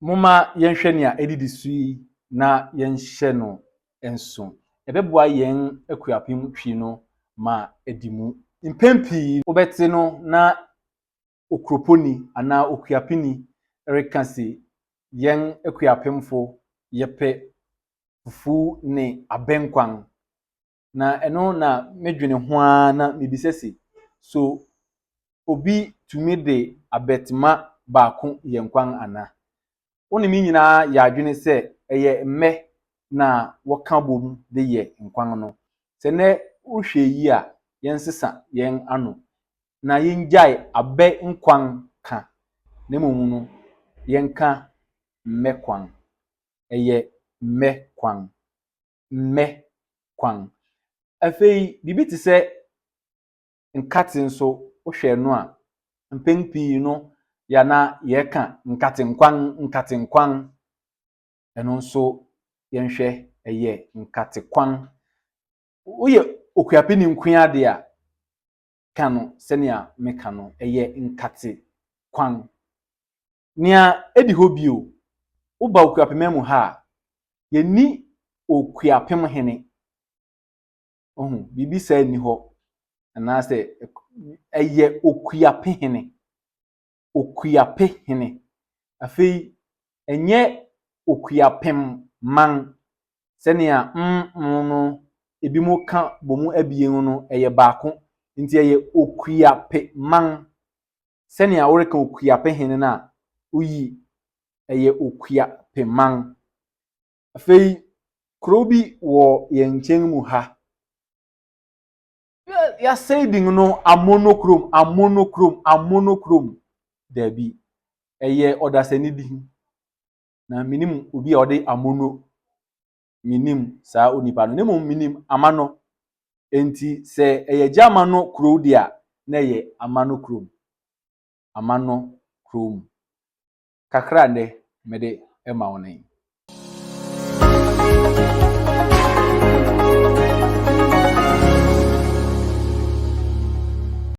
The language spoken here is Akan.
Moma yenhwe ne a edidi sui na yenhye no enso. Ebeboa yen akuapem twi no ma edimu. Mpempi obete no na okroponi ana okuapeni reka se yen akuapemfo yepe fufu ne abenkwan. Na eno na medwene ho a na mebisese so obi tumi de abetma baako yenkwan ana. Onimi nyina ya adwene se eye mme na woka bom de ye nkwan no. Se ne wohwe yi a yensesa yen ano na yenjai abe nkwan ka na mmom no yenka mmekwan. Eye mmekwan. Mmekwan. Afei bibi te se nkate nso wohwe no a mpempi no ya na yeka nkatenkwan eno nso yenhwe eye nkatekwan. Oye okuapeni nkwan ade a kanu senia meka no eye nkatekwan. Nia edi ho bio uba okuapememu ha yeni okuapem hene. Bibi sa ni ho ana se eye okuape hene. Okuape hene. Afei enye okuapem man senia no ebimo ka bomu abien no eye baako nti eye okuape man senia woreka okuape hene na uyi eye okuape man. Afei krobi wo ye nchen mu ha ya saying no amonochrome dabi eye odasanidi na minim obi a ode amono minim saa onipa no nemo minim amano enti se eye jamano kro dia na eye amanochrome kakra nde mede ema wonen.